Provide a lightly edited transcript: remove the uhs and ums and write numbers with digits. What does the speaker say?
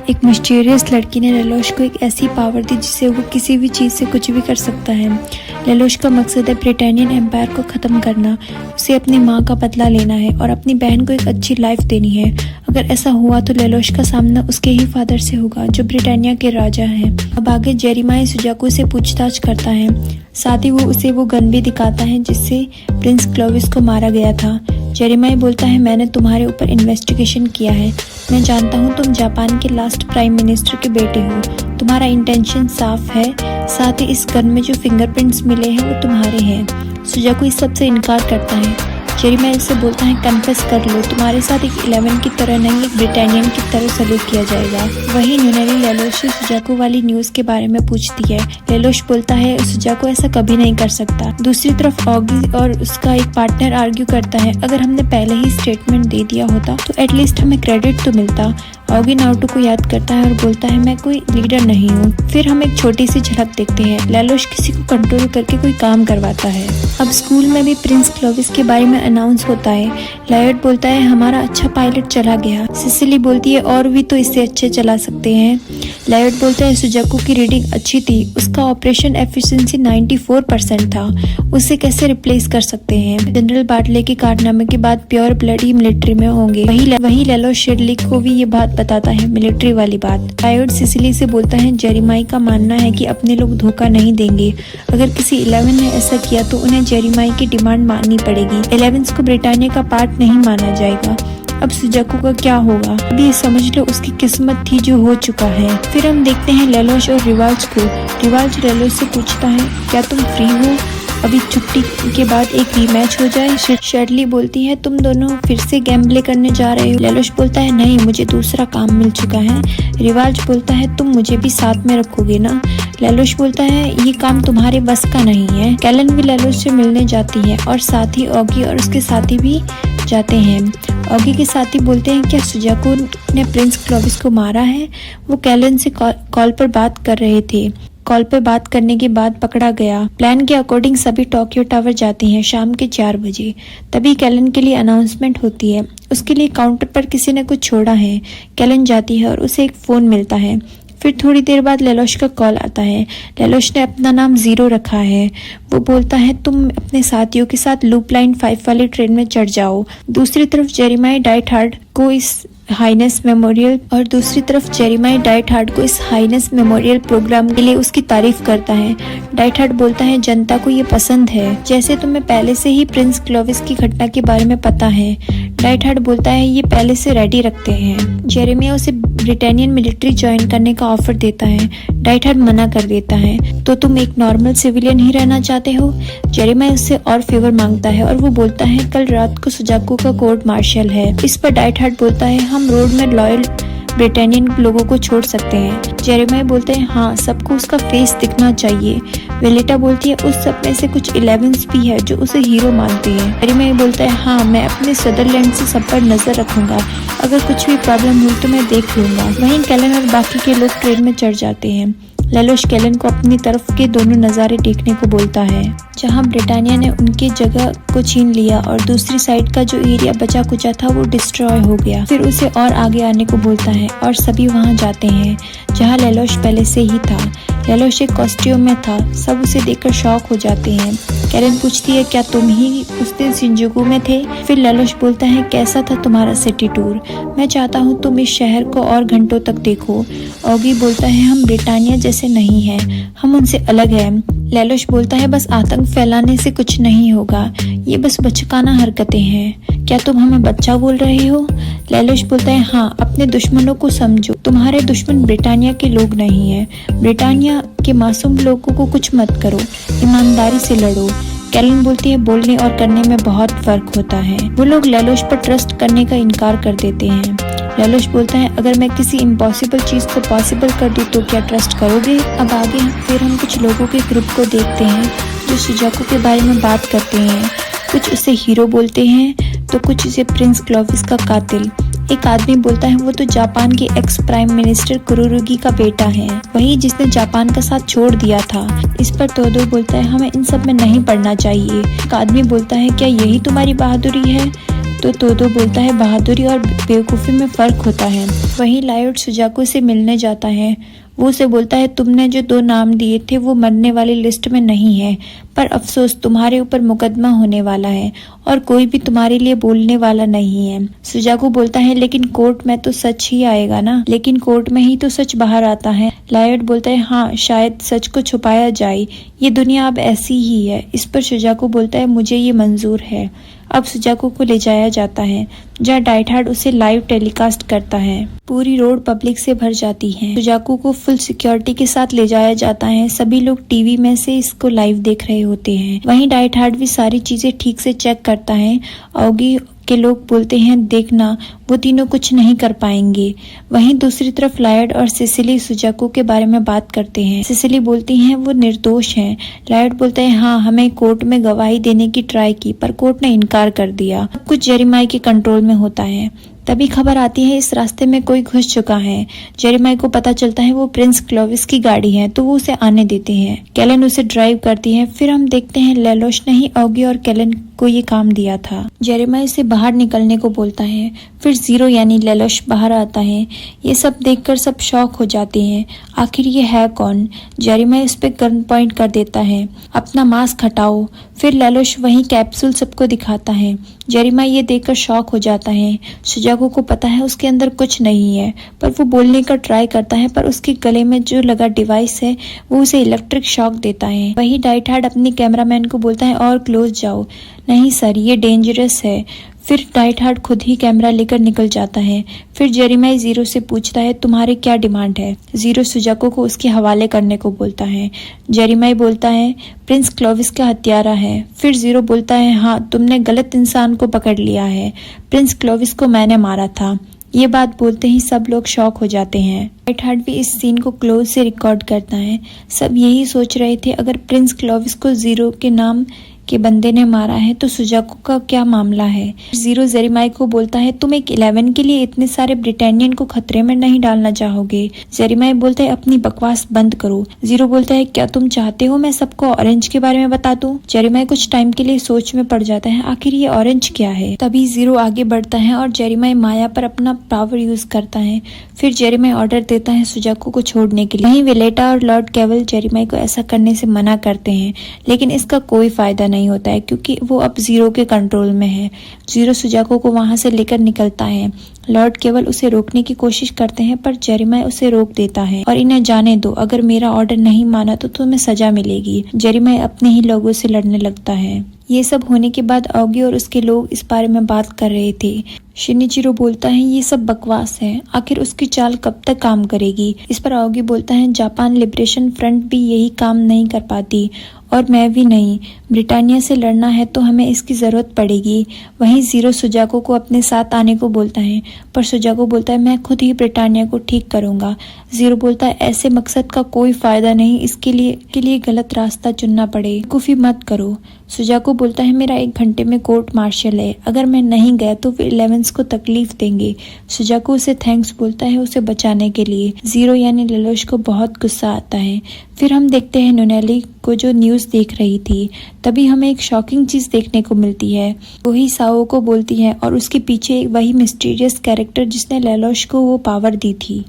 एक मिस्टीरियस लड़की ने लेलोश को एक ऐसी पावर दी जिससे वो किसी भी चीज़ से कुछ भी कर सकता है। लेलोश का मकसद है ब्रिटानियन एम्पायर को ख़त्म करना, उसे अपनी माँ का बदला लेना है और अपनी बहन को एक अच्छी लाइफ देनी है। अगर ऐसा हुआ तो लेलोश का सामना उसके ही फादर से होगा जो ब्रिटानिया के राजा हैं। अब आगे जेरेमाया सुजाकू से पूछताछ करता है, साथ ही वो उसे वो गन भी दिखाता है जिससे प्रिंस क्लोविस को मारा गया था। जेरेमाया बोलता है, मैंने तुम्हारे ऊपर इन्वेस्टिगेशन किया है, मैं जानता हूँ तुम जापान के लास्ट प्राइम मिनिस्टर के बेटे हो, तुम्हारा इंटेंशन साफ है, साथ ही इस गन में जो फिंगरप्रिंट्स मिले हैं वो तुम्हारे हैं। सुजाकू इस सब से इनकार करता है। जेरेमाया से बोलता है, कन्फेस कर लो, तुम्हारे साथ एक 11 की तरह नहीं एक ब्रिटानियन की तरह सलूक किया जाएगा। वही नुनेरी लेलोश से सुजाकू वाली न्यूज के बारे में पूछती है। लेलोश बोलता है सुजाकू ऐसा कभी नहीं कर सकता। दूसरी तरफ ऑगी और उसका एक पार्टनर आर्ग्यू करता है, अगर हमने पहले ही स्टेटमेंट दे दिया होता तो एटलीस्ट हमें क्रेडिट तो मिलता। ऑगी नारुतो को याद करता है और बोलता है, मैं कोई लीडर नहीं हूँ। फिर हम एक छोटी सी झलक देखते हैं, लेलोश किसी को कंट्रोल करके कोई काम करवाता है। अब स्कूल में भी प्रिंस क्लोविस के बारे में अनाउंस होता है। लायड बोलता है, हमारा अच्छा पायलट चला गया। सिसिली बोलती है, और भी तो इससे अच्छे चला सकते हैं। लायड बोलता है, सुजाकू की रीडिंग अच्छी थी, उसका ऑपरेशन एफिशिएंसी 94% था, उसे कैसे रिप्लेस कर सकते हैं। जनरल बाटले के कारनामे के बाद प्योर ब्लड ही मिलिट्री में होंगे। वही लेलोश शेरली को भी ये बात बताता है, मिलिट्री वाली बात। लायड सिसिली से बोलता है, जेरेमाया का मानना है कि अपने लोग धोखा नहीं देंगे, अगर किसी 11 ने ऐसा किया तो उन्हें जेरेमाया की डिमांड माननी पड़ेगी। 11 को ब्रिटानिया का पार्ट नहीं माना जाएगा। अब सुजाकू का क्या होगा? अभी समझ लो उसकी किस्मत थी जो हो चुका है। फिर हम देखते हैं लेलोश और रिवाल्ज को। रिवाल्ज लेलोश से पूछता है, क्या तुम फ्री हो? अभी छुट्टी के बाद एक रीमैच हो जाए। शेरली बोलती है, तुम दोनों फिर से गैम्बले करने जा रहे हो? लेलोश बोलता है, नहीं, मुझे दूसरा काम मिल चुका है। रिवाल्ज बोलता है, तुम मुझे भी साथ में रखोगे ना? लेलोश बोलता है, ये काम तुम्हारे बस का नहीं है। कैलन भी लेलोश से मिलने जाती है और साथ ही ऑगी और उसके साथी भी जाते हैं। ऑगी के साथी बोलते हैं, क्या सुजाकू ने प्रिंस क्लोविस को मारा है? वो कैलन से कॉल पर बात कर रहे थे। कॉल पे बात करने के बाद पकड़ा गया। प्लान के अकॉर्डिंग सभी टोक्यो टावर जाती हैं शाम के 4 बजे। तभी कैलन के लिए अनाउंसमेंट होती है, उसके लिए काउंटर पर किसी ने कुछ छोड़ा है। कैलन जाती है और उसे एक फोन मिलता है। फिर थोड़ी देर बाद लेलोश का कॉल आता है। लेलोश ने अपना नाम 0 रखा है। वो बोलता है, तुम अपने साथियों के साथ लूप लाइन 5 वाली ट्रेन में चढ़ जाओ। दूसरी तरफ जेरेमाया डाइटहार्ड को इस हाइनेस मेमोरियल प्रोग्राम के लिए उसकी तारीफ करता है। डाइटहार्ड बोलता है, जनता को ये पसंद है, जैसे तुम्हें पहले से ही प्रिंस क्लोविस की घटना के बारे में पता है। डाइटहार्ड बोलता है, ये पहले से रेडी रखते हैं। जेरेमाया उसे ब्रिटानियन मिलिट्री ज्वाइन करने का ऑफर देता है। डाइटहार्ड मना कर देता है, तो तुम एक नॉर्मल सिविलियन ही रहना चाहते हो? जेरेमाया उससे और फेवर मांगता है और वो बोलता है, कल रात को सुजाकू का कोर्ट मार्शल है। इस पर डाइटहार्ड बोलता है, हम रोड में लॉयल ब्रिटानियन लोगों को छोड़ सकते हैं। जेरेमाया बोलते हैं, हाँ, सबको उसका फेस दिखना चाहिए। वेलेटा बोलती है, उस सब में से कुछ 11 भी है जो उसे हीरो मानते हैं। जेरेमाया बोलता है, हाँ, मैं अपने सदरलैंड से सब पर नजर रखूंगा, अगर कुछ भी प्रॉब्लम हुई तो मैं देख लूंगा। वहीं कैलन और बाकी के लोग ट्रेन में चढ़ जाते हैं। लेलोश कैलन को अपनी तरफ के दोनों नज़ारे देखने को बोलता है, जहां ब्रिटानिया ने उनके जगह को छीन लिया और दूसरी साइड का जो एरिया बचा कुचा था वो डिस्ट्रॉय हो गया। फिर उसे और आगे आने को बोलता है और सभी वहां जाते हैं जहां लेलोश पहले से ही था। लेलोश एक कॉस्ट्यूम में था। सब उसे देखकर शॉक हो जाते हैं। कैलन पूछती है, क्या तुम ही उस दिन शिंजुकू में थे? फिर लेलोश बोलता है, कैसा था तुम्हारा सिटी टूर? मैं चाहता हूँ तुम इस शहर को और घंटों तक देखो। ऑगी बोलता है, हम ब्रिटानिया जैसे नहीं हैं, हम उनसे अलग हैं। लेलोश बोलता है, बस आतंक फैलाने से कुछ नहीं होगा, ये बस बचकाना हरकतें हैं। क्या तुम हमें बच्चा बोल रहे हो? लेलोश बोलता है, हाँ, अपने दुश्मनों को समझो, तुम्हारे दुश्मन ब्रिटानिया के लोग नहीं हैं। ब्रिटानिया के मासूम लोगों को कुछ मत करो, ईमानदारी से लड़ो। कैलन बोलती है, बोलने और करने में बहुत फर्क होता है। वो लोग लेलोश पर ट्रस्ट करने का इनकार कर देते हैं। लेलोश बोलता है, अगर मैं किसी इम्पॉसिबल चीज को पॉसिबल कर दूं तो क्या ट्रस्ट करोगे? अब आगे फिर हम कुछ लोगों के ग्रुप को देखते हैं जो सुजाकू के बारे में बात करते हैं। कुछ उसे हीरो बोलते हैं तो कुछ उसे प्रिंस क्लोविस का कातिल। एक आदमी बोलता है, वो तो जापान के एक्स प्राइम मिनिस्टर कुरुरुगी का बेटा है, वही जिसने जापान का साथ छोड़ दिया था। इस पर तोदो बोलता है, हमें इन सब में नहीं पढ़ना चाहिए। एक आदमी बोलता है, क्या यही तुम्हारी बहादुरी है? तो तोदो बोलता है बहादुरी और बेवकूफ़ी में फ़र्क होता है। वहीं लायोट सुजाको से मिलने जाता है। वो उसे बोलता है तुमने जो 2 नाम दिए थे वो मरने वाली लिस्ट में नहीं है, पर अफसोस तुम्हारे ऊपर मुकदमा होने वाला है और कोई भी तुम्हारे लिए बोलने वाला नहीं है। सुजाको बोलता है लेकिन कोर्ट में तो सच ही आएगा ना, लेकिन कोर्ट में ही तो सच बाहर आता है। लायोट बोलता है हाँ, शायद सच को छुपाया जाए, ये दुनिया अब ऐसी ही है। इस पर सुजाको बोलता है मुझे ये मंजूर है। अब सुजाको को ले जाया जाता है जहाँ डाइटहार्ड उसे लाइव टेलीकास्ट करता है। पूरी रोड पब्लिक से भर जाती है। सुजाको को फुल सिक्योरिटी के साथ ले जाया जाता है। सभी लोग टीवी में से इसको लाइव देख रहे होते हैं। वहीं डाइटहार्ड भी सारी चीजें ठीक से चेक करता है। औगी के लोग बोलते हैं देखना, वो तीनों कुछ नहीं कर पाएंगे। वहीं दूसरी तरफ लायड और सिसिली सुजाको के बारे में बात करते हैं। सिसिली बोलती हैं वो निर्दोष हैं। लायड बोलता है हाँ, हमें कोर्ट में गवाही देने की ट्राई की पर कोर्ट ने इनकार कर दिया। सब कुछ जेरेमाई के कंट्रोल में होता है। तभी खबर आती है इस रास्ते में कोई घुस चुका है। जेरेमाई को पता चलता है वो प्रिंस क्लोविस की गाड़ी है तो वो उसे आने देते हैं। कैलन उसे ड्राइव करती है। फिर हम देखते हैं लेलोश ने ही ऑगी और कैलन को ये काम दिया था। जेरेमाई से बाहर निकलने को बोलता है। फिर जीरो यानी लेलोश बाहर आता है। ये सब देखकर सब शॉक हो जाते हैं। आखिर ये है कौन? जेरेमाई उस पर गन पॉइंट कर देता है। अपना मास्क हटाओ। फिर लेलोश वही कैप्सूल सबको दिखाता है। जेरेमाई ये देखकर शॉक हो जाता है। सुजाको को पता है उसके अंदर कुछ नहीं है, पर वो बोलने का ट्राई करता है, पर उसके गले में जो लगा डिवाइस है वो उसे इलेक्ट्रिक शॉक देता है। वही डाइटहार्ड अपने कैमरामैन को बोलता है और क्लोज जाओ। नहीं सर, ये डेंजरस है। फिर डाइटहार्ड खुद ही कैमरा लेकर निकल जाता है। फिर जेरेमाई जीरो से पूछता है तुम्हारे क्या डिमांड है? जीरो सुजाको को उसके हवाले करने को बोलता है। जेरेमाई बोलता है प्रिंस क्लोविस का हत्यारा है। फिर जीरो बोलता है हाँ, तुमने गलत इंसान को पकड़ लिया है। प्रिंस क्लोविस को मैंने मारा था। ये बात बोलते ही सब लोग शॉक हो जाते हैं। डाइटहार्ड भी इस सीन को क्लोज से रिकॉर्ड करता है। सब यही सोच रहे थे अगर प्रिंस क्लोविस को जीरो के नाम के बंदे ने मारा है तो सुजाको का क्या मामला है? जीरो जेरेमाई को बोलता है तुम एक 11 के लिए इतने सारे ब्रिटानियन को खतरे में नहीं डालना चाहोगे। जेरेमाई बोलता है अपनी बकवास बंद करो। जीरो बोलता है क्या तुम चाहते हो मैं सबको ऑरेंज के बारे में बता दूं? जेरेमाई कुछ टाइम के लिए सोच में पड़ जाता है आखिर ये ऑरेंज क्या है। तभी जीरो आगे बढ़ता है और जेरेमाई माया पर अपना पावर यूज करता है। फिर जेरेमाई ऑर्डर देता है सुजाको को छोड़ने के लिए। वहीं वेलेटा और लॉर्ड केवल जेरेमाई को ऐसा करने से मना करते हैं, लेकिन इसका कोई फायदा नहीं होता है क्योंकि वो अब जीरो के कंट्रोल में है। जीरो सुजाको को वहां से लेकर निकलता है। लॉर्ड केवल उसे रोकने की कोशिश करते हैं पर जेरेमाई उसे रोक देता है और इन्हें जाने दो, अगर मेरा ऑर्डर नहीं माना तो तुम्हें सजा मिलेगी। जेरेमाई अपने ही लोगों से लड़ने लगता है। ये सब होने के बाद ऑगी और उसके लोग इस बारे में बात कर रहे थे। शिनिचिरो बोलता है ये सब बकवास है, आखिर उसकी चाल कब तक काम करेगी? इस पर ऑगी बोलता है जापान लिबरेशन फ्रंट भी यही काम नहीं कर पाती और मैं भी नहीं। ब्रिटानिया से लड़ना है तो हमें इसकी जरूरत पड़ेगी। वहीं जीरो सुजाको को अपने साथ आने को बोलता है, पर सुजाको बोलता है मैं खुद ही ब्रिटानिया को ठीक करूंगा। जीरो बोलता है ऐसे मकसद का कोई फायदा नहीं, इसके लिए गलत रास्ता चुनना पड़े, कुफी मत करो। सुजाको बोलता है मेरा 1 घंटे में कोर्ट मार्शल है, अगर मैं नहीं गया तो वे 11 को तकलीफ देंगे। सुजाको उसे थैंक्स बोलता है उसे बचाने के लिए। जीरो यानी लेलोश को बहुत गुस्सा आता है। फिर हम देखते हैं नोनेली को जो न्यूज़ देख रही थी। तभी हमें एक शॉकिंग चीज देखने को मिलती है। वही साओ को बोलती है और उसके पीछे वही मिस्टीरियस कैरेक्टर जिसने लेलोश को वो पावर दी थी।